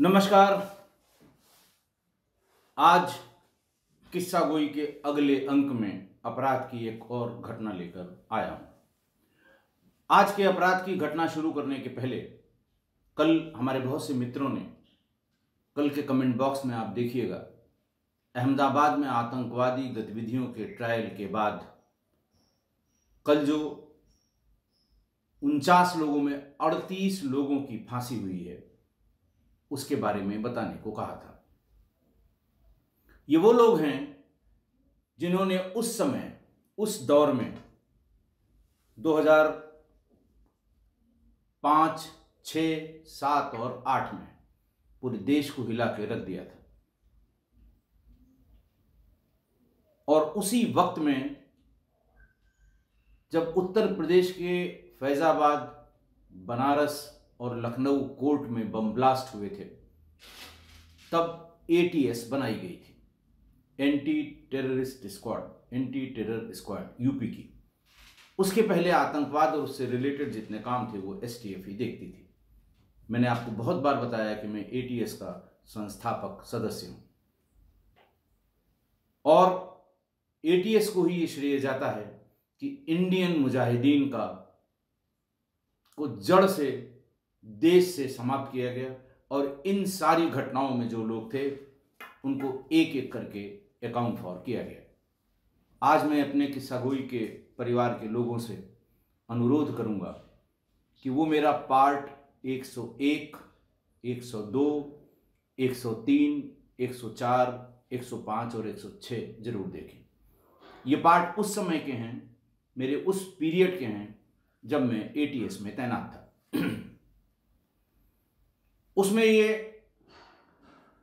नमस्कार। आज किस्सा गोई के अगले अंक में अपराध की एक और घटना लेकर आया हूं। आज के अपराध की घटना शुरू करने के पहले कल हमारे बहुत से मित्रों ने कल के कमेंट बॉक्स में आप देखिएगा, अहमदाबाद में आतंकवादी गतिविधियों के ट्रायल के बाद कल जो 49 लोगों में 38 लोगों की फांसी हुई है उसके बारे में बताने को कहा था। ये वो लोग हैं जिन्होंने उस समय, उस दौर में 2005, 6, 7 और 8 में पूरे देश को हिला के रख दिया था। और उसी वक्त में जब उत्तर प्रदेश के फैजाबाद, बनारस और लखनऊ कोर्ट में बम ब्लास्ट हुए थे, तब एटीएस बनाई गई थी, anti terrorist squad, anti terror squad UP की। उसके पहले आतंकवाद और उससे रिलेटेड जितने काम थे वो एसटीएफ ही देखती थी। मैंने आपको बहुत बार बताया कि मैं एटीएस का संस्थापक सदस्य हूं और एटीएस को ही ये श्रेय जाता है कि इंडियन मुजाहिदीन को जड़ से देश से समाप्त किया गया और इन सारी घटनाओं में जो लोग थे उनको एक एक करके अकाउंट फॉर किया गया। आज मैं अपने किस्सा गोई के परिवार के लोगों से अनुरोध करूंगा कि वो मेरा पार्ट 101, 102, 103, 104, 105 और 106 जरूर देखें। ये पार्ट उस समय के हैं, मेरे उस पीरियड के हैं जब मैं एटीएस में तैनात था। उसमें ये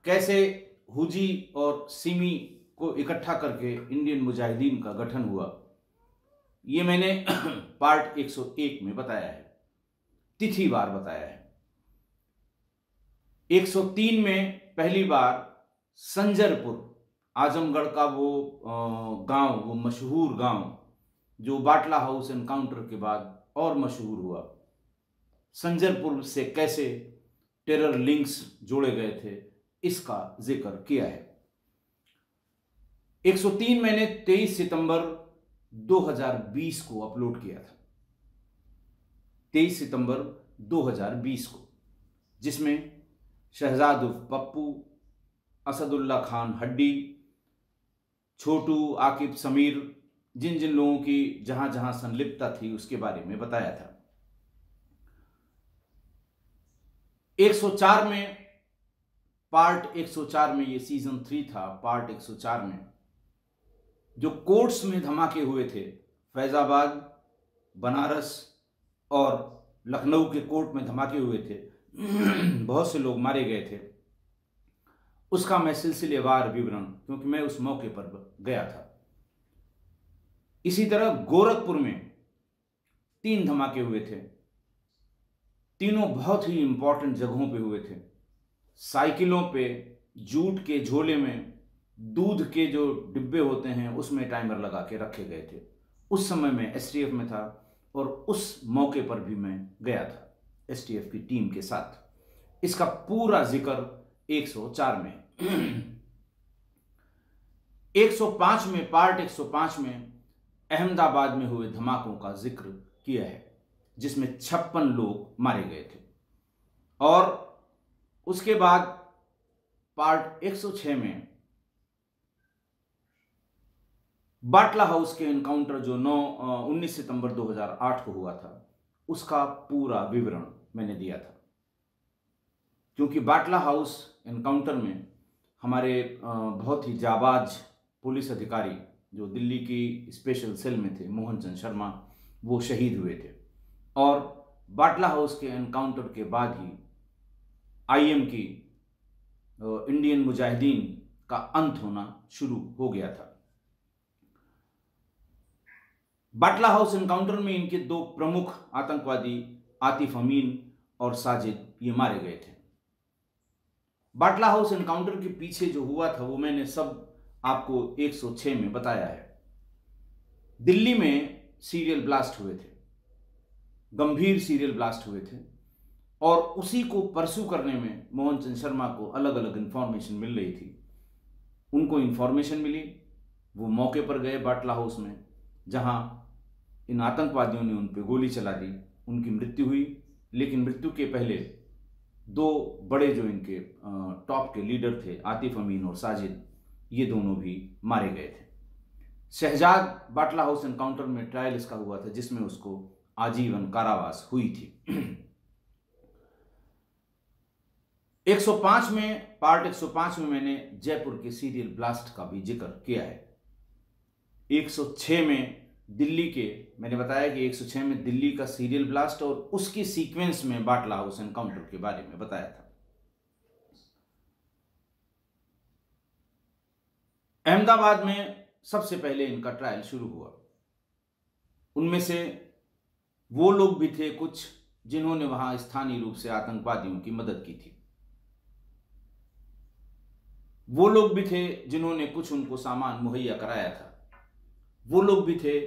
कैसे हुजी और सिमी को इकट्ठा करके इंडियन मुजाहिदीन का गठन हुआ, ये मैंने पार्ट 101 में बताया है, तिथिवार बताया है। 103 में पहली बार संजरपुर, आजमगढ़ का वो गांव, वो मशहूर गांव जो बाटला हाउस एनकाउंटर के बाद और मशहूर हुआ, संजरपुर से कैसे टेरर लिंक्स जोड़े गए थे, इसका जिक्र किया है। 103 मैंने 23 सितंबर 2020 को अपलोड किया था, 23 सितंबर 2020 को, जिसमें शहजाद उर्फ पप्पू, असदुल्ला खान हड्डी, छोटू, आकिब, समीर, जिन जिन लोगों की जहां जहां संलिप्तता थी उसके बारे में बताया था। 104 में, पार्ट 104 में, ये सीजन 3 था, पार्ट 104 में जो कोर्ट्स में धमाके हुए थे, फैजाबाद, बनारस और लखनऊ के कोर्ट में धमाके हुए थे, बहुत से लोग मारे गए थे, उसका मैं सिलसिलेवार विवरण, क्योंकि मैं उस मौके पर गया था। इसी तरह गोरखपुर में 3 धमाके हुए थे, तीनों बहुत ही इंपॉर्टेंट जगहों पे हुए थे। साइकिलों पे जूट के झोले में दूध के जो डिब्बे होते हैं उसमें टाइमर लगा के रखे गए थे। उस समय मैं एसटीएफ में था और उस मौके पर भी मैं गया था एसटीएफ की टीम के साथ। इसका पूरा जिक्र 104 में 105 में, पार्ट 105 में अहमदाबाद में हुए धमाकों का जिक्र किया है, जिसमें 56 लोग मारे गए थे। और उसके बाद पार्ट 106 में बाटला हाउस के एनकाउंटर जो 19 सितंबर 2008 को हुआ था, उसका पूरा विवरण मैंने दिया था। क्योंकि बाटला हाउस एनकाउंटर में हमारे बहुत ही जाबाज पुलिस अधिकारी जो दिल्ली की स्पेशल सेल में थे, मोहन चंद शर्मा, वो शहीद हुए थे। और बाटला हाउस के एनकाउंटर के बाद ही आईएम की, इंडियन मुजाहिदीन का अंत होना शुरू हो गया था। बाटला हाउस एनकाउंटर में इनके 2 प्रमुख आतंकवादी आतिफ अमीन और साजिद, ये मारे गए थे। बाटला हाउस एनकाउंटर के पीछे जो हुआ था वो मैंने सब आपको 106 में बताया है। दिल्ली में सीरियल ब्लास्ट हुए थे, गंभीर सीरियल ब्लास्ट हुए थे। और उसी को परस्यू करने में मोहन चंद शर्मा को अलग अलग इन्फॉर्मेशन मिल रही थी। उनको इन्फॉर्मेशन मिली, वो मौके पर गए बाटला हाउस में, जहां इन आतंकवादियों ने उन पर गोली चला दी। उनकी मृत्यु हुई, लेकिन मृत्यु के पहले दो बड़े जो इनके टॉप के लीडर थे, आतिफ अमीन और साजिद, ये दोनों भी मारे गए थे। शहजाद बाटला हाउस एनकाउंटर में ट्रायल इसका हुआ था, जिसमें उसको आजीवन कारावास हुई थी। 105 में, पार्ट 105 में मैंने जयपुर के सीरियल ब्लास्ट का भी जिक्र किया है। 106 में दिल्ली के, मैंने बताया कि 106 में दिल्ली का सीरियल ब्लास्ट और उसकी सीक्वेंस में बाटला हाउस एनकाउंटर के बारे में बताया था। अहमदाबाद में सबसे पहले इनका ट्रायल शुरू हुआ। उनमें से वो लोग भी थे कुछ जिन्होंने वहां स्थानीय रूप से आतंकवादियों की मदद की थी। वो लोग भी थे जिन्होंने कुछ उनको सामान मुहैया कराया था। वो लोग भी थे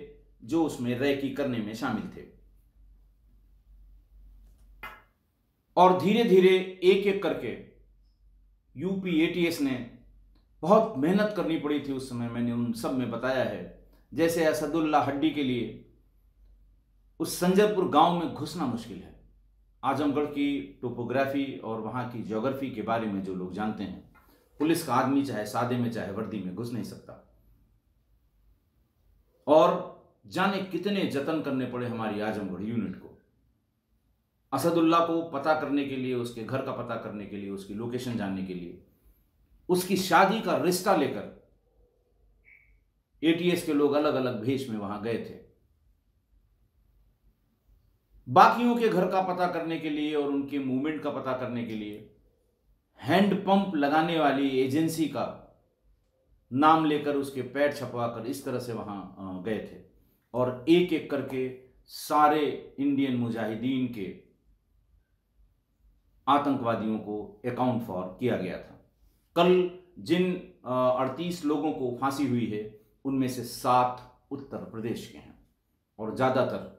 जो उसमें रैकी करने में शामिल थे। और धीरे धीरे एक एक करके यूपी एटीएस ने, बहुत मेहनत करनी पड़ी थी उस समय, मैंने उन सब में बताया है। जैसे असदुल्ला हड्डी के लिए उस संजयपुर गांव में घुसना मुश्किल है। आजमगढ़ की टोपोग्राफी और वहां की ज्योग्राफी के बारे में जो लोग जानते हैं, पुलिस का आदमी चाहे सादे में चाहे वर्दी में घुस नहीं सकता। और जाने कितने जतन करने पड़े हमारी आजमगढ़ यूनिट को असदुल्ला को पता करने के लिए, उसके घर का पता करने के लिए, उसकी लोकेशन जानने के लिए। उसकी शादी का रिश्ता लेकर एटीएस के लोग अलग अलग भेष में वहां गए थे। बाकियों के घर का पता करने के लिए और उनके मूवमेंट का पता करने के लिए हैंडपंप लगाने वाली एजेंसी का नाम लेकर उसके पैर छपवाकर इस तरह से वहां गए थे। और एक एक करके सारे इंडियन मुजाहिदीन के आतंकवादियों को अकाउंट फॉर किया गया था। कल जिन 38 लोगों को फांसी हुई है, उनमें से 7 उत्तर प्रदेश के हैं और ज्यादातर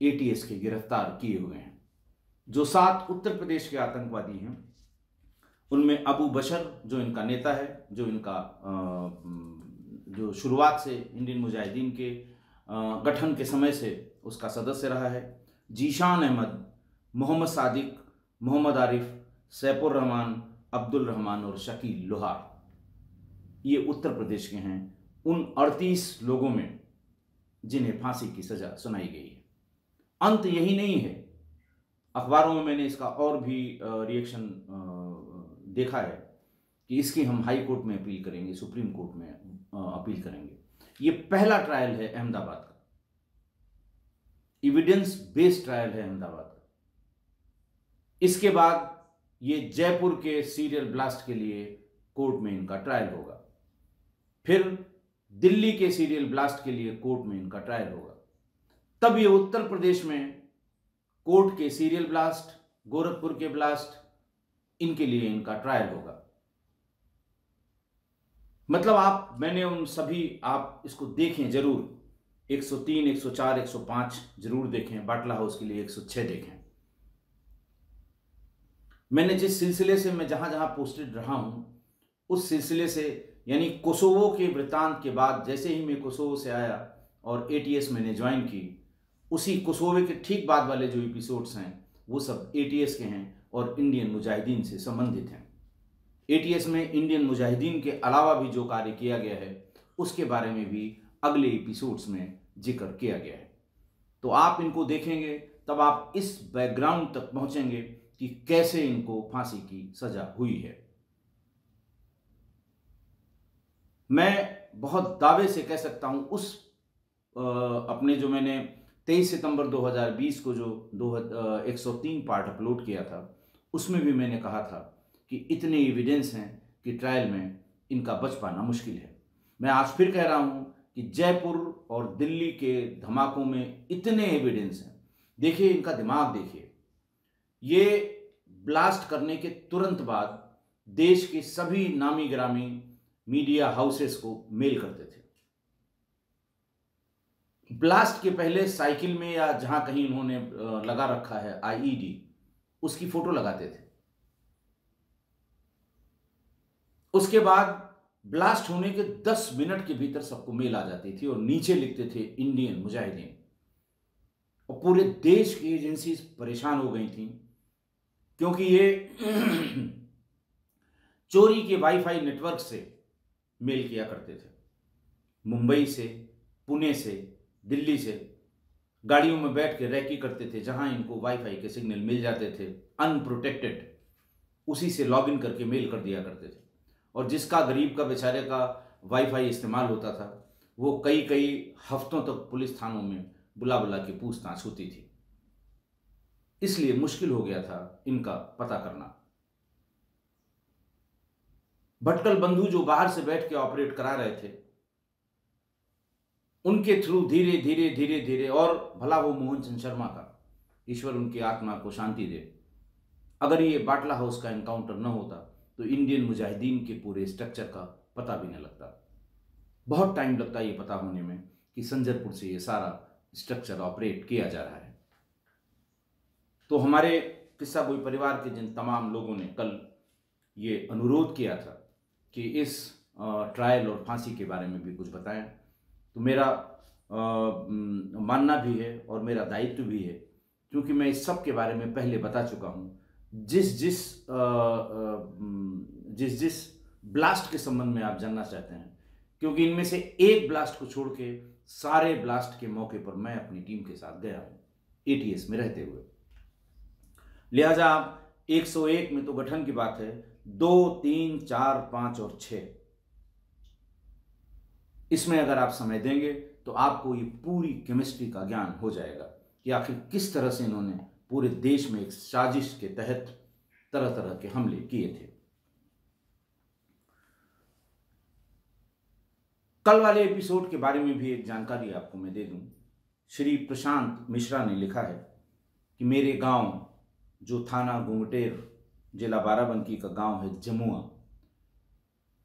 एटीएस के गिरफ्तार किए हुए हैं। जो 7 उत्तर प्रदेश के आतंकवादी हैं, उनमें अबू बशर जो इनका नेता है, जो इनका जो शुरुआत से इंडियन मुजाहिदीन के गठन के समय से उसका सदस्य रहा है, जीशान अहमद, मोहम्मद सादिक, मोहम्मद आरिफ, सैफुर रहमान, अब्दुल रहमान और शकील लोहार, ये उत्तर प्रदेश के हैं। उन 38 लोगों में जिन्हें फांसी की सजा सुनाई गई है। अंत यही नहीं है, अखबारों में मैंने इसका और भी रिएक्शन देखा है कि इसकी हम हाई कोर्ट में अपील करेंगे, सुप्रीम कोर्ट में अपील करेंगे। ये पहला ट्रायल है अहमदाबाद का, एविडेंस बेस्ड ट्रायल है अहमदाबाद का। इसके बाद ये जयपुर के सीरियल ब्लास्ट के लिए कोर्ट में इनका ट्रायल होगा। फिर दिल्ली के सीरियल ब्लास्ट के लिए कोर्ट में इनका ट्रायल होगा। तब ये उत्तर प्रदेश में कोर्ट के सीरियल ब्लास्ट, गोरखपुर के ब्लास्ट, इनके लिए इनका ट्रायल होगा। मतलब मैंने उन सभी, आप इसको देखें जरूर, 103, 104, 105 जरूर देखें, बाटला हाउस के लिए 106 देखें। मैंने जिस सिलसिले से मैं जहां जहां पोस्टेड रहा हूं, उस सिलसिले से, यानी कोसोवो के वृत्तांत के बाद जैसे ही मैं कोसोवो से आया और एटीएस मैंने ज्वाइन की, उसी कोसोवो के ठीक बाद वाले जो एपिसोड्स हैं वो सब एटीएस के हैं और इंडियन मुजाहिदीन से संबंधित हैं। एटीएस में इंडियन मुजाहिदीन के अलावा भी जो कार्य किया गया है उसके बारे में भी अगले एपिसोड्स में जिक्र किया गया है। तो आप इनको देखेंगे तब आप इस बैकग्राउंड तक पहुंचेंगे कि कैसे इनको फांसी की सजा हुई है। मैं बहुत दावे से कह सकता हूं, उस अपने जो मैंने 23 सितंबर 2020 को जो 103 पार्ट अपलोड किया था, उसमें भी मैंने कहा था कि इतने एविडेंस हैं कि ट्रायल में इनका बच पाना मुश्किल है। मैं आज फिर कह रहा हूं कि जयपुर और दिल्ली के धमाकों में इतने एविडेंस हैं। देखिए इनका दिमाग, देखिए, ये ब्लास्ट करने के तुरंत बाद देश के सभी नामी गिरामी मीडिया हाउसेस को मेल करते थे। ब्लास्ट के पहले साइकिल में या जहां कहीं उन्होंने लगा रखा है आईईडी, उसकी फोटो लगाते थे। उसके बाद ब्लास्ट होने के 10 मिनट के भीतर सबको मेल आ जाती थी और नीचे लिखते थे इंडियन मुजाहिदीन। और पूरे देश की एजेंसी परेशान हो गई थी, क्योंकि ये चोरी के वाईफाई नेटवर्क से मेल किया करते थे। मुंबई से, पुणे से, दिल्ली से गाड़ियों में बैठ के रैकी करते थे, जहां इनको वाईफाई के सिग्नल मिल जाते थे अनप्रोटेक्टेड, उसी से लॉगिन करके मेल कर दिया करते थे। और जिसका, गरीब का, बेचारे का वाईफाई इस्तेमाल होता था, वो कई कई हफ्तों तक पुलिस थानों में बुला बुला के पूछताछ होती थी। इसलिए मुश्किल हो गया था इनका पता करना। भटकल बंधु जो बाहर से बैठ के ऑपरेट करा रहे थे, उनके थ्रू धीरे धीरे धीरे धीरे, और भला वो मोहन चंद शर्मा का, ईश्वर उनकी आत्मा को शांति दे, अगर ये बाटला हाउस का एनकाउंटर न होता तो इंडियन मुजाहिदीन के पूरे स्ट्रक्चर का पता भी न लगता। बहुत टाइम लगता ये पता होने में कि संजरपुर से ये सारा स्ट्रक्चर ऑपरेट किया जा रहा है। तो हमारे किस्सा गोई परिवार के जिन तमाम लोगों ने कल ये अनुरोध किया था कि इस ट्रायल और फांसी के बारे में भी कुछ बताएं, तो मेरा मानना भी है और मेरा दायित्व भी है, क्योंकि मैं इस सब के बारे में पहले बता चुका हूँ। जिस जिस ब्लास्ट के संबंध में आप जानना चाहते हैं, क्योंकि इनमें से एक ब्लास्ट को छोड़ के सारे ब्लास्ट के मौके पर मैं अपनी टीम के साथ गया हूँ, एटीएस में रहते हुए। लिहाजा 101 में तो गठन की बात है, 2, 3, 4, 5 और 6, इसमें अगर आप समय देंगे तो आपको ये पूरी केमिस्ट्री का ज्ञान हो जाएगा कि आखिर किस तरह से इन्होंने पूरे देश में एक साजिश के तहत तरह तरह के हमले किए थे। कल वाले एपिसोड के बारे में भी एक जानकारी आपको मैं दे दूं। श्री प्रशांत मिश्रा ने लिखा है कि मेरे गांव, जो थाना घुंघटेर, जिला बाराबंकी का गांव है जमुआ,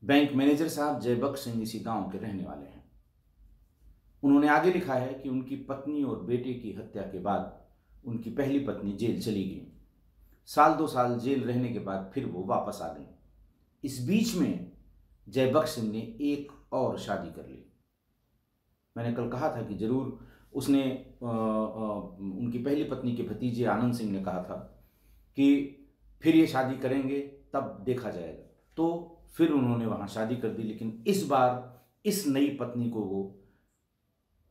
बैंक मैनेजर साहब जयबख्श सिंह इसी गांव के रहने वाले हैं। उन्होंने आगे लिखा है कि उनकी पत्नी और बेटे की हत्या के बाद उनकी पहली पत्नी जेल चली गई। 1-2 साल जेल रहने के बाद फिर वो वापस आ गई। इस बीच में जयबख्श सिंह ने एक और शादी कर ली। मैंने कल कहा था कि जरूर उसने उनकी पहली पत्नी के भतीजे आनंद सिंह ने कहा था कि फिर ये शादी करेंगे तब देखा जाएगा, तो फिर उन्होंने वहां शादी कर दी। लेकिन इस बार इस नई पत्नी को वो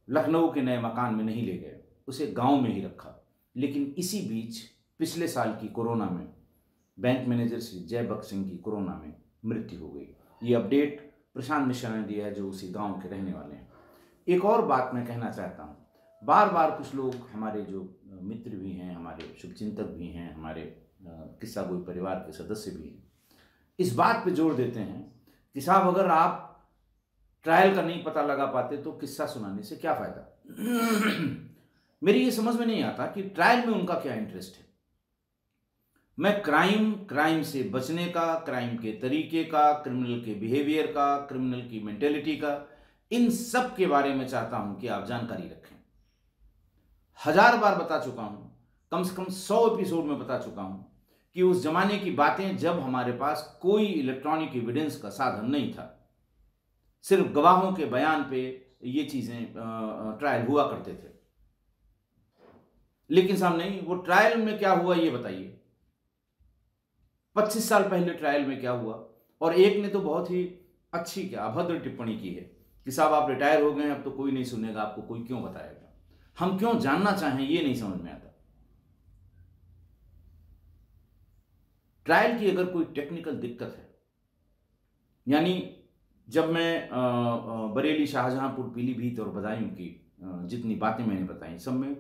लखनऊ के नए मकान में नहीं ले गए, उसे गांव में ही रखा। लेकिन इसी बीच पिछले साल की कोरोना में बैंक मैनेजर श्री जयबख्श सिंह की कोरोना में मृत्यु हो गई। ये अपडेट प्रशांत मिश्रा ने दिया है, जो उसी गांव के रहने वाले हैं। एक और बात मैं कहना चाहता हूँ, बार बार कुछ लोग, हमारे जो मित्र भी हैं, हमारे शुभचिंतक भी हैं, हमारे किस्सा गोई परिवार के सदस्य भी हैं, इस बात पे जोर देते हैं कि साहब अगर आप ट्रायल का नहीं पता लगा पाते तो किस्सा सुनाने से क्या फायदा। मेरी ये समझ में नहीं आता कि ट्रायल में उनका क्या इंटरेस्ट है। मैं क्राइम से बचने का, क्राइम के तरीके का, क्रिमिनल के बिहेवियर का, क्रिमिनल की मेंटेलिटी का, इन सब के बारे में चाहता हूं कि आप जानकारी रखें। 1000 बार बता चुका हूं, कम से कम 100 एपिसोड में बता चुका हूं कि उस जमाने की बातें जब हमारे पास कोई इलेक्ट्रॉनिक एविडेंस का साधन नहीं था, सिर्फ गवाहों के बयान पे ये चीजें ट्रायल हुआ करते थे। लेकिन साहब नहीं, वो ट्रायल में क्या हुआ ये बताइए। 25 साल पहले ट्रायल में क्या हुआ। और एक ने तो बहुत ही अच्छी, क्या अभद्र टिप्पणी की है कि साहब आप रिटायर हो गए, अब तो कोई नहीं सुनेगा, आपको कोई क्यों बताएगा। हम क्यों जानना चाहें ये नहीं समझ में आता। ट्रायल की अगर कोई टेक्निकल दिक्कत है, यानी जब मैं बरेली, शाहजहांपुर, पीलीभीत और बदायूं की जितनी बातें मैंने बताई, सब में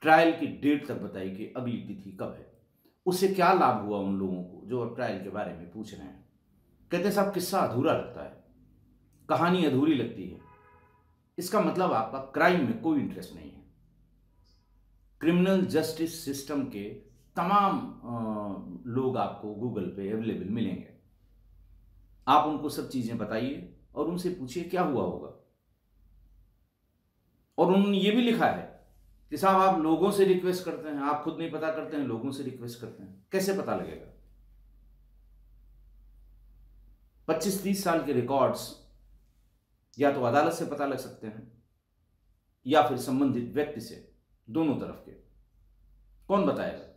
ट्रायल की डेट तक बताई कि अगली तिथि कब है। उससे क्या लाभ हुआ उन लोगों को जो अब ट्रायल के बारे में पूछ रहे हैं। कहते साहब किस्सा अधूरा लगता है, कहानी अधूरी लगती है। इसका मतलब आपका क्राइम में कोई इंटरेस्ट नहीं है। क्रिमिनल जस्टिस सिस्टम के तमाम लोग आपको गूगल पे अवेलेबल मिलेंगे। आप उनको सब चीजें बताइए और उनसे पूछिए क्या हुआ होगा। और उन्होंने ये भी लिखा है कि साहब आप लोगों से रिक्वेस्ट करते हैं, आप खुद नहीं पता करते हैं, लोगों से रिक्वेस्ट करते हैं, कैसे पता लगेगा? 25-30 साल के रिकॉर्ड्स या तो अदालत से पता लग सकते हैं या फिर संबंधित व्यक्ति से, दोनों तरफ के। कौन बताएगा?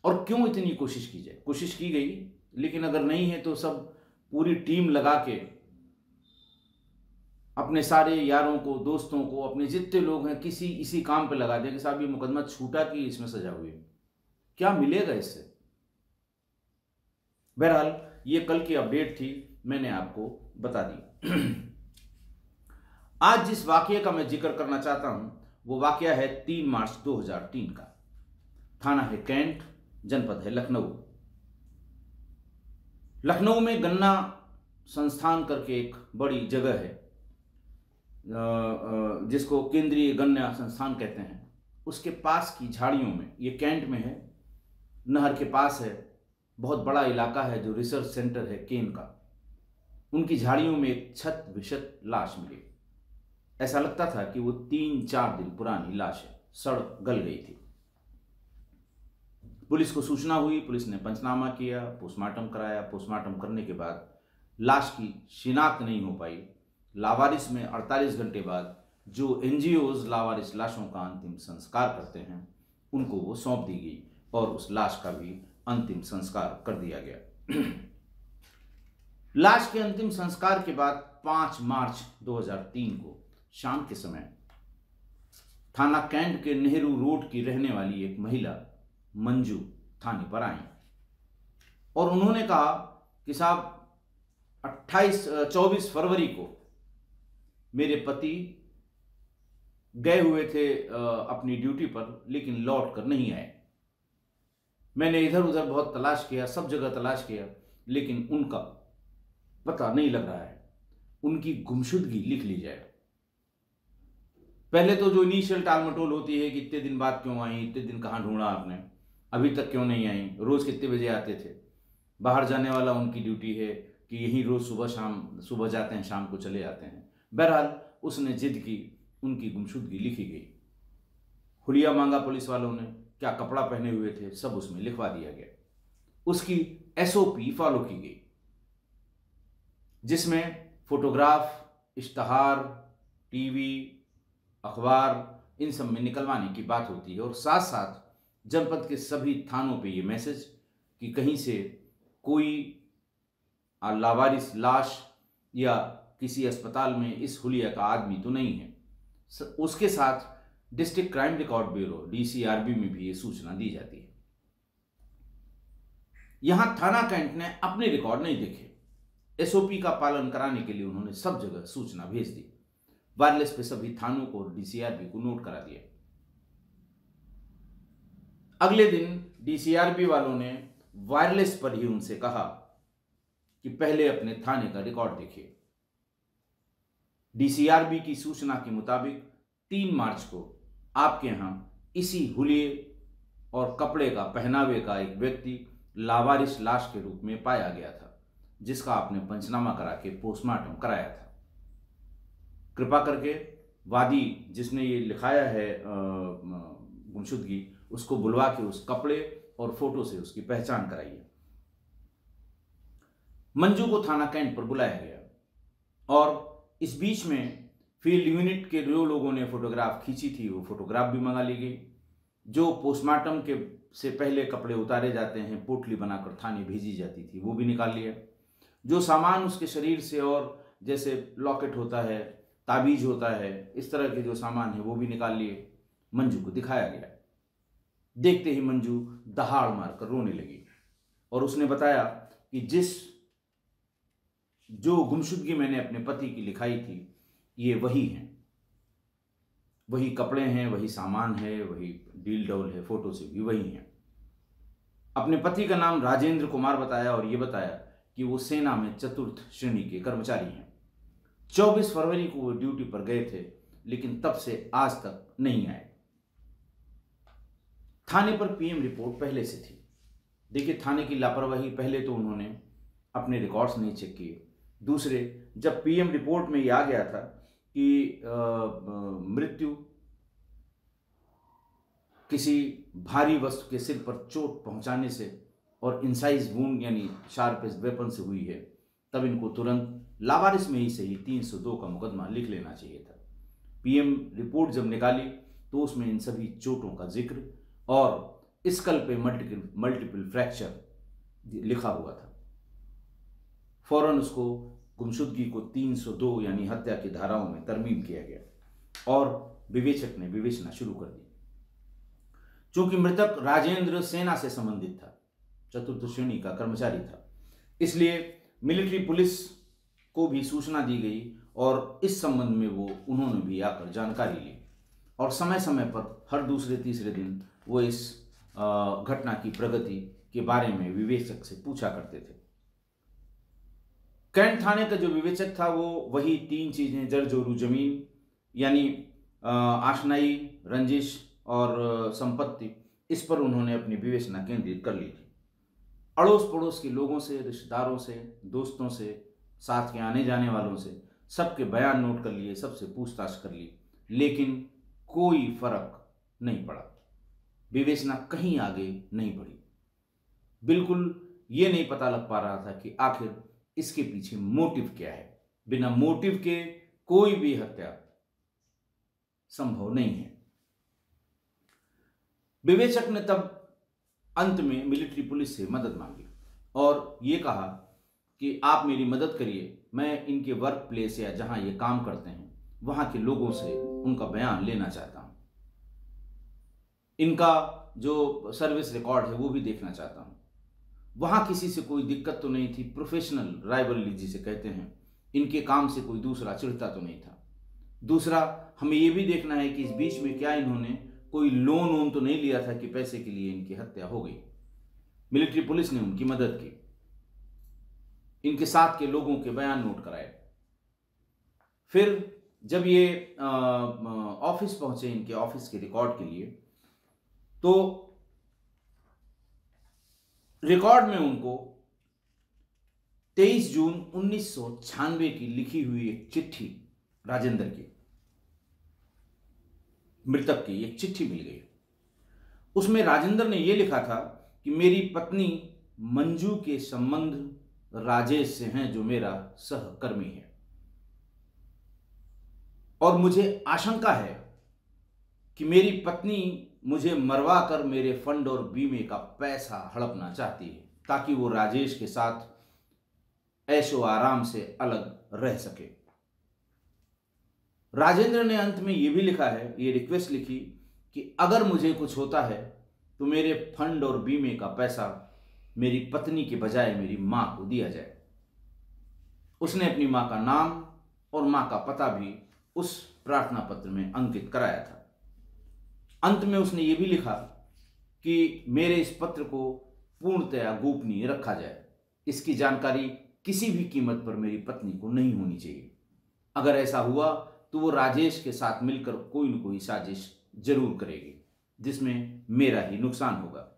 और क्यों इतनी कोशिश की जाए? कोशिश की गई, लेकिन अगर नहीं है तो सब पूरी टीम लगा के अपने सारे यारों को, दोस्तों को, अपने जितने लोग हैं किसी इसी काम पे लगा दें कि साहब ये मुकदमा छूटा कि इसमें सजा हुई है। क्या मिलेगा इससे? बहरहाल ये कल की अपडेट थी, मैंने आपको बता दी। आज जिस वाकये का मैं जिक्र करना चाहता हूं वो वाकया है 3 मार्च 2003 का। थाना है कैंट, जनपद है लखनऊ। लखनऊ में गन्ना संस्थान करके एक बड़ी जगह है जिसको केंद्रीय गन्ना संस्थान कहते हैं। उसके पास की झाड़ियों में, ये कैंट में है, नहर के पास है, बहुत बड़ा इलाका है जो रिसर्च सेंटर है केन का। उनकी झाड़ियों में एक छत विक्षत लाश मिली। ऐसा लगता था कि वो 3-4 दिन पुरानी लाश है, सड़ गल गई थी। पुलिस को सूचना हुई, पुलिस ने पंचनामा किया, पोस्टमार्टम कराया। पोस्टमार्टम करने के बाद लाश की शिनाख्त नहीं हो पाई। लावारिस में 48 घंटे बाद जो एनजीओज लावारिस लाशों का अंतिम संस्कार करते हैं उनको वो सौंप दी गई और उस लाश का भी अंतिम संस्कार कर दिया गया। लाश के अंतिम संस्कार के बाद 5 मार्च 2003 को शाम के समय थाना कैंट के नेहरू रोड की रहने वाली एक महिला मंजू थाने पर आई और उन्होंने कहा कि साहब 24 फरवरी को मेरे पति गए हुए थे अपनी ड्यूटी पर, लेकिन लौट कर नहीं आए। मैंने इधर उधर बहुत तलाश किया, सब जगह तलाश किया, लेकिन उनका पता नहीं लग रहा है। उनकी गुमशुदगी लिख ली जाए। पहले तो जो इनिशियल टालमटोल होती है कि इतने दिन बाद क्यों आई, इतने दिन कहाँ ढूंढा आपने, अभी तक क्यों नहीं आई, रोज कितने बजे आते थे। बाहर जाने वाला उनकी ड्यूटी है कि यही रोज सुबह जाते हैं, शाम को चले जाते हैं। बहरहाल उसने जिद की, उनकी गुमशुदगी लिखी गई। हुलिया मांगा पुलिस वालों ने, क्या कपड़ा पहने हुए थे, सब उसमें लिखवा दिया गया। उसकी एसओपी फॉलो की गई जिसमें फोटोग्राफ, इश्तहार, टीवी, अखबार, इन सब में निकलवाने की बात होती है और साथ साथ जनपद के सभी थानों पे ये मैसेज कि कहीं से कोई लावारिस लाश या किसी अस्पताल में इस हुलिया का आदमी तो नहीं है। उसके साथ district crime record bureau DCRB में भी ये सूचना दी जाती है। यहां थाना कैंट ने अपने रिकॉर्ड नहीं देखे, एसओपी का पालन कराने के लिए उन्होंने सब जगह सूचना भेज दी। वायरलेस पे सभी थानों को और डीसीआरबी को नोट करा दिया। अगले दिन डीसीआरबी वालों ने वायरलेस पर ही उनसे कहा कि पहले अपने थाने का रिकॉर्ड देखिए। डीसीआरबी की सूचना के मुताबिक 3 मार्च को आपके यहां इसी हुलिये और कपड़े का पहनावे का एक व्यक्ति लावारिस लाश के रूप में पाया गया था, जिसका आपने पंचनामा करा के पोस्टमार्टम कराया था। कृपा करके वादी जिसने ये लिखाया है गुमशुदगी, उसको बुलवा के उस कपड़े और फोटो से उसकी पहचान कराइए। मंजू को थाना कैंट पर बुलाया गया और इस बीच में फील्ड यूनिट के जो लोगों ने फोटोग्राफ खींची थी वो फोटोग्राफ भी मंगा ली गई। जो पोस्टमार्टम के से पहले कपड़े उतारे जाते हैं, पोटली बनाकर थाने भेजी जाती थी, वो भी निकाल लिया। जो सामान उसके शरीर से और जैसे लॉकेट होता है, ताबीज होता है, इस तरह के जो सामान है वो भी निकाल लिए। मंजू को दिखाया गया। देखते ही मंजू दहाड़ मारकर रोने लगी और उसने बताया कि जो गुमशुदगी मैंने अपने पति की लिखाई थी ये वही है, वही कपड़े हैं, वही सामान है, वही डील डौल है, फोटो से भी वही है। अपने पति का नाम राजेंद्र कुमार बताया और ये बताया कि वो सेना में 4th श्रेणी के कर्मचारी हैं। 24 फरवरी को वो ड्यूटी पर गए थे, लेकिन तब से आज तक नहीं आए। थाने पर पीएम रिपोर्ट पहले से थी। देखिए थाने की लापरवाही, पहले तो उन्होंने अपने रिकॉर्ड्स नहीं चेक किए, दूसरे जब पीएम रिपोर्ट में ये आ गया था कि मृत्यु किसी भारी वस्तु के सिर पर चोट पहुंचाने से और इंसाइज वूंड यानी शार्पेस्ट वेपन से हुई है, तब इनको तुरंत लावारिस में ही सही 302 का मुकदमा लिख लेना चाहिए था। पीएम रिपोर्ट जब निकाली तो उसमें इन सभी चोटों का जिक्र और स्कल पे मल्टीपल फ्रैक्चर लिखा हुआ था। फौरन उसको गुमशुदगी को 302 यानी हत्या की धाराओं में तरमीम किया गया और विवेचक ने विवेचना शुरू कर दी। चूंकि मृतक राजेंद्र सेना से संबंधित था, चतुर्थ श्रेणी का कर्मचारी था, इसलिए मिलिट्री पुलिस को भी सूचना दी गई और इस संबंध में उन्होंने भी आकर जानकारी ली और समय समय पर हर दूसरे तीसरे दिन वो इस घटना की प्रगति के बारे में विवेचक से पूछा करते थे। कैंट थाने का जो विवेचक था वो वही 3 चीजें जर जोरू जमीन यानी आशनाई, रंजिश और संपत्ति, इस पर उन्होंने अपनी विवेचना केंद्रित कर ली थी। अड़ोस पड़ोस के लोगों से, रिश्तेदारों से, दोस्तों से, साथ के आने जाने वालों से सबके बयान नोट कर लिए, सबसे पूछताछ कर ली, लेकिन कोई फर्क नहीं पड़ा। विवेचना कहीं आगे नहीं बढ़ी। बिल्कुल ये नहीं पता लग पा रहा था कि आखिर इसके पीछे मोटिव क्या है। बिना मोटिव के कोई भी हत्या संभव नहीं है। विवेचक ने तब अंत में मिलिट्री पुलिस से मदद मांगी और ये कहा कि आप मेरी मदद करिए, मैं इनके वर्क प्लेस या जहां ये काम करते हैं वहां के लोगों से उनका बयान लेना चाहता हूं, इनका जो सर्विस रिकॉर्ड है वो भी देखना चाहता हूं। वहां किसी से कोई दिक्कत तो नहीं थी, प्रोफेशनल राइवलरी जिसे कहते हैं, इनके काम से कोई दूसरा चिढ़ता तो नहीं था। दूसरा, हमें यह भी देखना है कि इस बीच में क्या इन्होंने कोई लोन तो नहीं लिया था कि पैसे के लिए इनकी हत्या हो गई। मिलिट्री पुलिस ने उनकी मदद की, इनके साथ के लोगों के बयान नोट कराए। फिर जब ये ऑफिस पहुंचे, इनके ऑफिस के रिकॉर्ड के लिए, तो रिकॉर्ड में उनको 23 जून 1996 की लिखी हुई एक चिट्ठी, राजेंद्र की, मृतक की एक चिट्ठी मिल गई। उसमें राजेंद्र ने यह लिखा था कि मेरी पत्नी मंजू के संबंध राजेश से हैं जो मेरा सहकर्मी है और मुझे आशंका है कि मेरी पत्नी मुझे मरवा कर मेरे फंड और बीमे का पैसा हड़पना चाहती है ताकि वो राजेश के साथ ऐशो आराम से अलग रह सके। राजेंद्र ने अंत में यह भी लिखा है, ये रिक्वेस्ट लिखी कि अगर मुझे कुछ होता है तो मेरे फंड और बीमे का पैसा मेरी पत्नी के बजाय मेरी मां को दिया जाए। उसने अपनी मां का नाम और मां का पता भी उस प्रार्थना पत्र में अंकित कराया था। अंत में उसने ये भी लिखा कि मेरे इस पत्र को पूर्णतया गोपनीय रखा जाए, इसकी जानकारी किसी भी कीमत पर मेरी पत्नी को नहीं होनी चाहिए। अगर ऐसा हुआ तो वो राजेश के साथ मिलकर कोई न कोई साजिश जरूर करेगी जिसमें मेरा ही नुकसान होगा।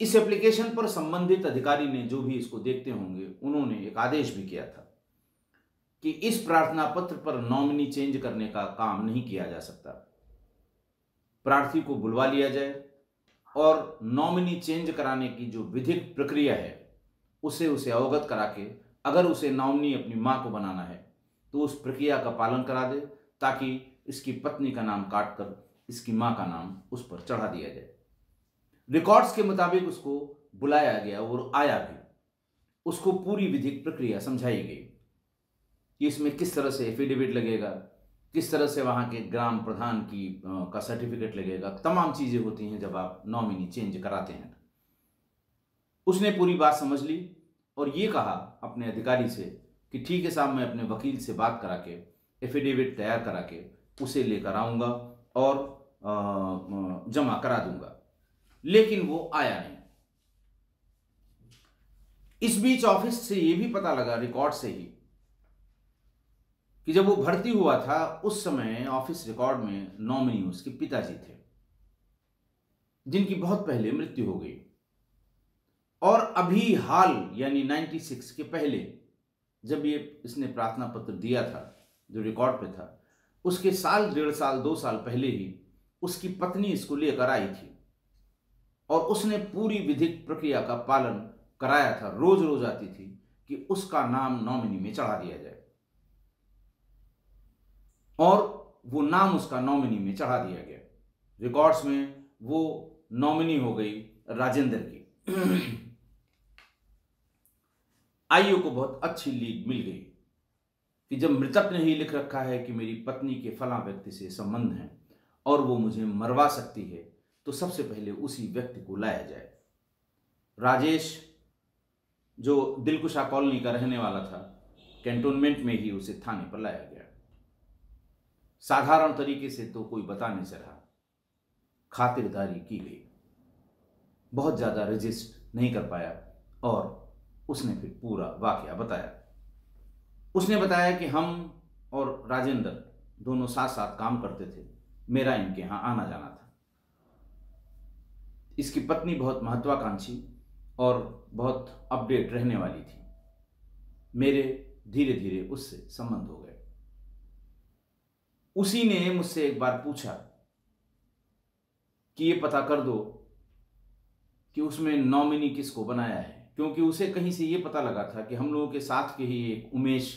इस एप्लीकेशन पर संबंधित अधिकारी ने, जो भी इसको देखते होंगे, उन्होंने एक आदेश भी किया था कि इस प्रार्थना पत्र पर नॉमिनी चेंज करने का काम नहीं किया जा सकता। प्रार्थी को बुलवा लिया जाए और नॉमिनी चेंज कराने की जो विधिक प्रक्रिया है उसे अवगत करा के, अगर उसे नॉमिनी अपनी मां को बनाना है तो उस प्रक्रिया का पालन करा दे ताकि इसकी पत्नी का नाम काटकर इसकी मां का नाम उस पर चढ़ा दिया जाए। रिकॉर्ड्स के मुताबिक उसको बुलाया गया और आया भी। उसको पूरी विधिक प्रक्रिया समझाई गई कि इसमें किस तरह से एफिडेविट लगेगा, किस तरह से वहां के ग्राम प्रधान का सर्टिफिकेट लगेगा, तमाम चीजें होती हैं जब आप नॉमिनी चेंज कराते हैं। उसने पूरी बात समझ ली और ये कहा अपने अधिकारी से कि ठीक है साहब, मैं अपने वकील से बात करा के एफिडेविट तैयार करा के उसे लेकर आऊंगा और जमा करा दूंगा। लेकिन वो आया नहीं। इस बीच ऑफिस से यह भी पता लगा, रिकॉर्ड से ही, कि जब वो भर्ती हुआ था उस समय ऑफिस रिकॉर्ड में नॉमिनी उसके पिताजी थे जिनकी बहुत पहले मृत्यु हो गई। और अभी हाल यानी 96 के पहले जब इसने प्रार्थना पत्र दिया था जो रिकॉर्ड पे था, उसके साल, 1.5 साल, 2 साल पहले ही उसकी पत्नी इसको लेकर आई थी और उसने पूरी विधिक प्रक्रिया का पालन कराया था। रोज रोज आती थी कि उसका नाम नॉमिनी में चढ़ा दिया जाए, और वो नाम उसका नॉमिनी में चढ़ा दिया गया। रिकॉर्ड्स में वो नॉमिनी हो गई राजेंद्र की। आईओ को बहुत अच्छी लीड मिल गई कि जब मृतक ने ही लिख रखा है कि मेरी पत्नी के फलां व्यक्ति से संबंध है और वो मुझे मरवा सकती है, तो सबसे पहले उसी व्यक्ति को लाया जाए। राजेश, जो दिलकुशा कॉलोनी का रहने वाला था, कैंटोनमेंट में ही उसे थाने पर लाया गया। साधारण तरीके से तो कोई बता नहीं सका, खातिरदारी की गई, बहुत ज्यादा रजिस्ट नहीं कर पाया और उसने फिर पूरा वाकया बताया। उसने बताया कि हम और राजेंद्र दोनों साथ साथ काम करते थे, मेरा इनके यहां आना जाना था। इसकी पत्नी बहुत महत्वाकांक्षी और बहुत अपडेट रहने वाली थी। मेरे धीरे धीरे उससे संबंध हो गए। उसी ने मुझसे एक बार पूछा कि ये पता कर दो कि उसमें नॉमिनी किसको बनाया है, क्योंकि उसे कहीं से ये पता लगा था कि हम लोगों के साथ के ही एक उमेश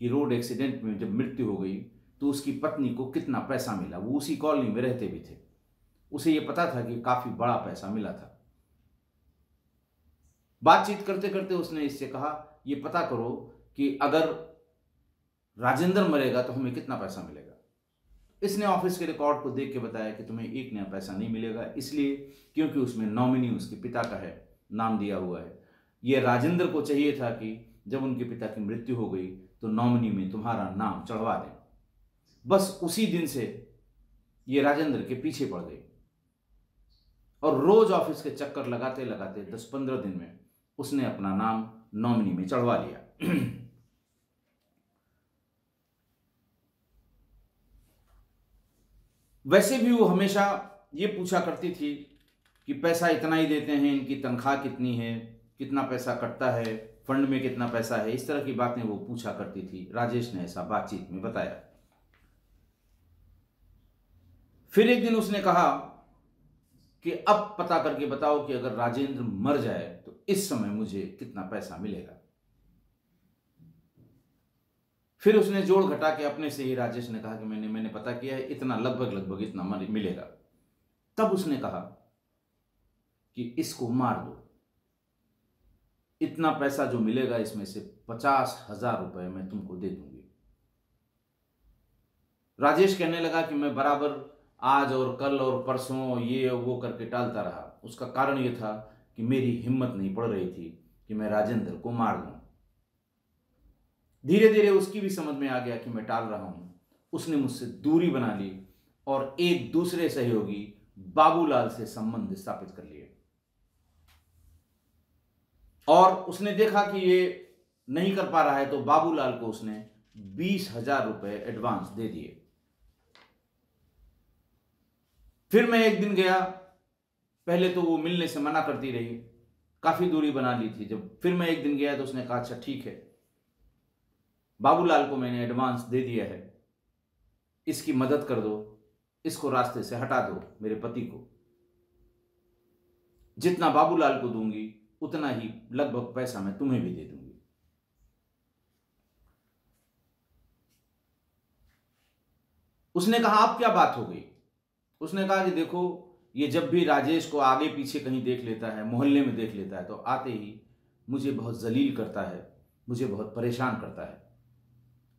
की रोड एक्सीडेंट में जब मृत्यु हो गई तो उसकी पत्नी को कितना पैसा मिला। वो उसी कॉलोनी में रहते भी थे, उसे ये पता था कि काफी बड़ा पैसा मिला था। बातचीत करते करते उसने इससे कहा, ये पता करो कि अगर राजेंद्र मरेगा तो हमें कितना पैसा मिलेगा। इसने ऑफिस के रिकॉर्ड को देख के बताया कि तुम्हें एक नया पैसा नहीं मिलेगा, इसलिए क्योंकि उसमें नॉमिनी उसके पिता का है, नाम दिया हुआ है। यह राजेंद्र को चाहिए था कि जब उनके पिता की मृत्यु हो गई तो नॉमिनी में तुम्हारा नाम चढ़वा दें। बस उसी दिन से ये राजेंद्र के पीछे पड़ गई और रोज ऑफिस के चक्कर लगाते लगाते 10-15 दिन में उसने अपना नाम नॉमिनी में चढ़वा लिया। वैसे भी वो हमेशा ये पूछा करती थी कि पैसा इतना ही देते हैं, इनकी तनख्वाह कितनी है, कितना पैसा कटता है, फंड में कितना पैसा है, इस तरह की बातें वो पूछा करती थी। राजेश ने ऐसा बातचीत में बताया। फिर एक दिन उसने कहा कि अब पता करके बताओ कि अगर राजेंद्र मर जाए तो इस समय मुझे कितना पैसा मिलेगा। फिर उसने जोड़ घटा के अपने से ही राजेश ने कहा कि मैंने पता किया है, इतना लगभग इतना मिलेगा। तब उसने कहा कि इसको मार दो, इतना पैसा जो मिलेगा इसमें से 50,000 रुपए मैं तुमको दे दूंगी। राजेश कहने लगा कि मैं बराबर आज और कल और परसों ये वो करके टालता रहा। उसका कारण ये था कि मेरी हिम्मत नहीं पड़ रही थी कि मैं राजेंद्र को मार दूं। धीरे धीरे उसकी भी समझ में आ गया कि मैं टाल रहा हूं। उसने मुझसे दूरी बना ली और एक दूसरे सहयोगी बाबूलाल से संबंध स्थापित कर लिए। और उसने देखा कि ये नहीं कर पा रहा है तो बाबूलाल को उसने 20,000 रुपए एडवांस दे दिए। फिर मैं एक दिन गया, पहले तो वो मिलने से मना करती रही, काफी दूरी बना ली थी। जब फिर मैं एक दिन गया तो उसने कहा अच्छा ठीक है, बाबूलाल को मैंने एडवांस दे दिया है, इसकी मदद कर दो, इसको रास्ते से हटा दो, मेरे पति को। जितना बाबूलाल को दूंगी उतना ही लगभग पैसा मैं तुम्हें भी दे दूंगी। उसने कहा अब क्या बात हो गई? उसने कहा कि देखो, ये जब भी राजेश को आगे पीछे कहीं देख लेता है, मोहल्ले में देख लेता है, तो आते ही मुझे बहुत जलील करता है, मुझे बहुत परेशान करता है।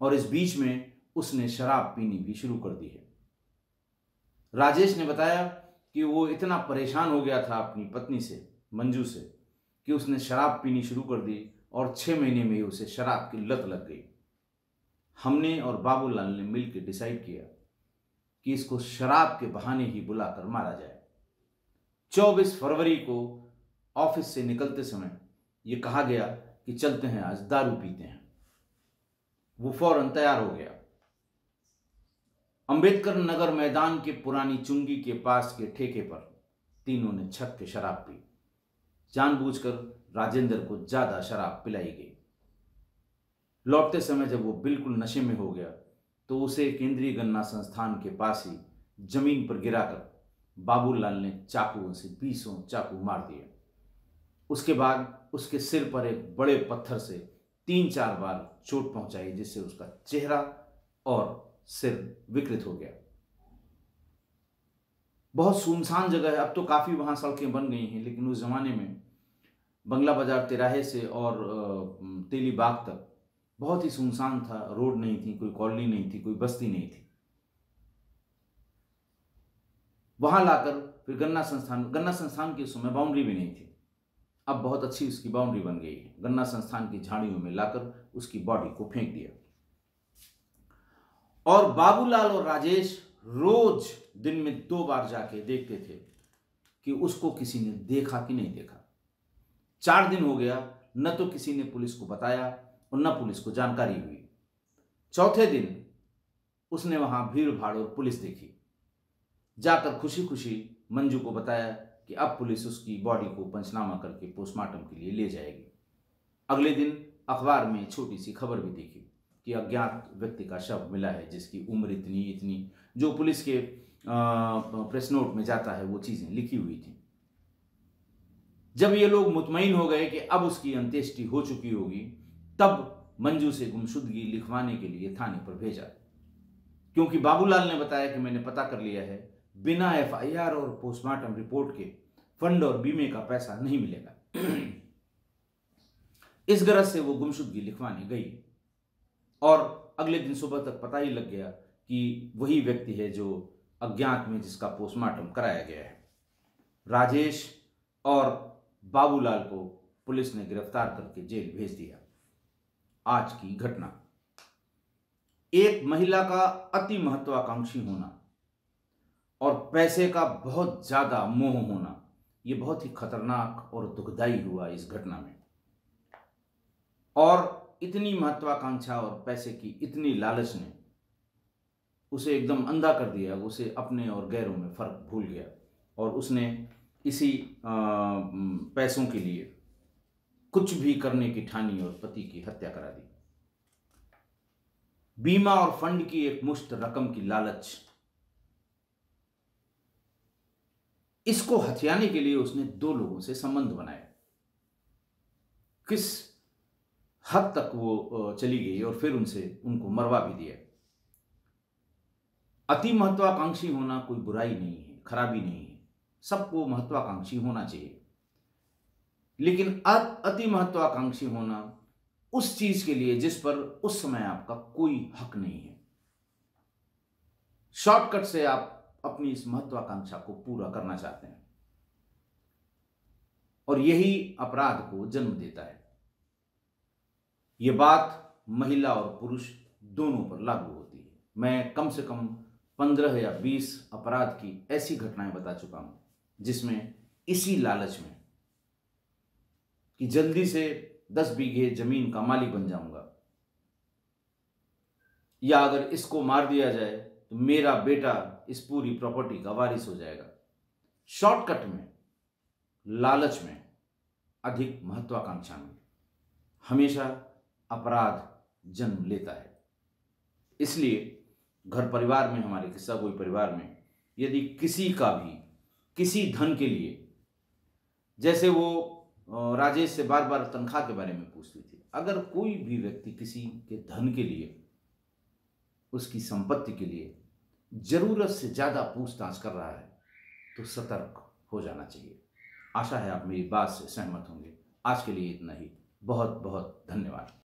और इस बीच में उसने शराब पीनी भी शुरू कर दी है। राजेश ने बताया कि वो इतना परेशान हो गया था अपनी पत्नी से, मंजू से, कि उसने शराब पीनी शुरू कर दी और 6 महीने में ही उसे शराब की लत लग गई। हमने और बाबूलाल ने मिलकर डिसाइड किया कि इसको शराब के बहाने ही बुलाकर मारा जाए। 24 फरवरी को ऑफिस से निकलते समय ये कहा गया कि चलते हैं, आज दारू पीते हैं। वो फौरन तैयार हो गया। अंबेडकर नगर मैदान के पुरानी चुंगी के पास के ठेके पर तीनों ने छत के शराब पी। जानबूझकर राजेंद्र को ज्यादा शराब पिलाई गई। लौटते समय जब वो बिल्कुल नशे में हो गया तो उसे केंद्रीय गन्ना संस्थान के पास ही जमीन पर गिराकर बाबूलाल ने चाकुओं से 20 चाकू मार दिए। उसके बाद उसके सिर पर एक बड़े पत्थर से 3-4 बार चोट पहुंचाई, जिससे उसका चेहरा और सिर विकृत हो गया। बहुत सुनसान जगह है, अब तो काफ़ी वहाँ सड़कें बन गई हैं, लेकिन उस ज़माने में बंगला बाजार तिराहे से और तेली बाग तक बहुत ही सुनसान था। रोड नहीं थी, कोई कॉलोनी नहीं थी, कोई बस्ती नहीं थी। वहाँ लाकर फिर गन्ना संस्थान की उस समय बाउंड्री भी नहीं थी, अब बहुत अच्छी उसकी बाउंड्री बन गई है। गन्ना संस्थान की झाड़ियों में लाकर उसकी बॉडी को फेंक दिया। और बाबूलाल और राजेश रोज दिन में 2 बार जाके देखते थे कि उसको किसी ने देखा कि नहीं देखा। 4 दिन हो गया, न तो किसी ने पुलिस को बताया और न पुलिस को जानकारी हुई। चौथे दिन उसने वहां भीड़ भाड़ और पुलिस देखी। जाकर खुशी खुशी मंजू को बताया कि अब पुलिस उसकी बॉडी को पंचनामा करके पोस्टमार्टम के लिए ले जाएगी। अगले दिन अखबार में छोटी सी खबर भी देखी कि अज्ञात व्यक्ति का शव मिला है, जिसकी उम्र इतनी इतनी, जो पुलिस के प्रेस नोट में जाता है वो चीजें लिखी हुई थी। जब ये लोग मुतमईन हो गए कि अब उसकी अंत्येष्टि हो चुकी होगी, तब मंजू से गुमशुदगी लिखवाने के लिए थाने पर भेजा, क्योंकि बाबूलाल ने बताया कि मैंने पता कर लिया है, बिना एफआईआर और पोस्टमार्टम रिपोर्ट के फंड और बीमे का पैसा नहीं मिलेगा। इस गरज से वो गुमशुदगी लिखवाने गई और अगले दिन सुबह तक पता ही लग गया कि वही व्यक्ति है जो अज्ञात में जिसका पोस्टमार्टम कराया गया है। राजेश और बाबूलाल को पुलिस ने गिरफ्तार करके जेल भेज दिया। आज की घटना, एक महिला का अति महत्वाकांक्षी होना और पैसे का बहुत ज्यादा मोह होना, यह बहुत ही खतरनाक और दुखदाई हुआ इस घटना में। और इतनी महत्वाकांक्षा और पैसे की इतनी लालच ने उसे एकदम अंधा कर दिया। उसे अपने और गैरों में फर्क भूल गया और उसने इसी पैसों के लिए कुछ भी करने की ठानी और पति की हत्या करा दी। बीमा और फंड की एक मुश्त रकम की लालच, इसको हथियाने के लिए उसने 2 लोगों से संबंध बनाए। किस हद तक वो चली गई और फिर उनको मरवा भी दिया। अति महत्वाकांक्षी होना कोई बुराई नहीं है, खराबी नहीं है, सबको महत्वाकांक्षी होना चाहिए, लेकिन अति महत्वाकांक्षी होना उस चीज के लिए जिस पर उस समय आपका कोई हक नहीं है। शॉर्टकट से आप अपनी इस महत्वाकांक्षा को पूरा करना चाहते हैं और यही अपराध को जन्म देता है। यह बात महिला और पुरुष दोनों पर लागू होती है। मैं कम से कम 15 या 20 अपराध की ऐसी घटनाएं बता चुका हूं जिसमें इसी लालच में कि जल्दी से 10 बीघे जमीन का मालिक बन जाऊंगा, या अगर इसको मार दिया जाए तो मेरा बेटा इस पूरी प्रॉपर्टी का वारिस हो जाएगा। शॉर्टकट में, लालच में, अधिक महत्वाकांक्षा में हमेशा अपराध जन्म लेता है। इसलिए घर परिवार में, हमारे किस्सा कोई परिवार में, यदि किसी का भी किसी धन के लिए, जैसे वो राजेश से बार बार तनख्वाह के बारे में पूछती थी, अगर कोई भी व्यक्ति किसी के धन के लिए, उसकी संपत्ति के लिए जरूरत से ज्यादा पूछताछ कर रहा है तो सतर्क हो जाना चाहिए। आशा है आप मेरी बात से सहमत होंगे। आज के लिए इतना ही। बहुत बहुत धन्यवाद।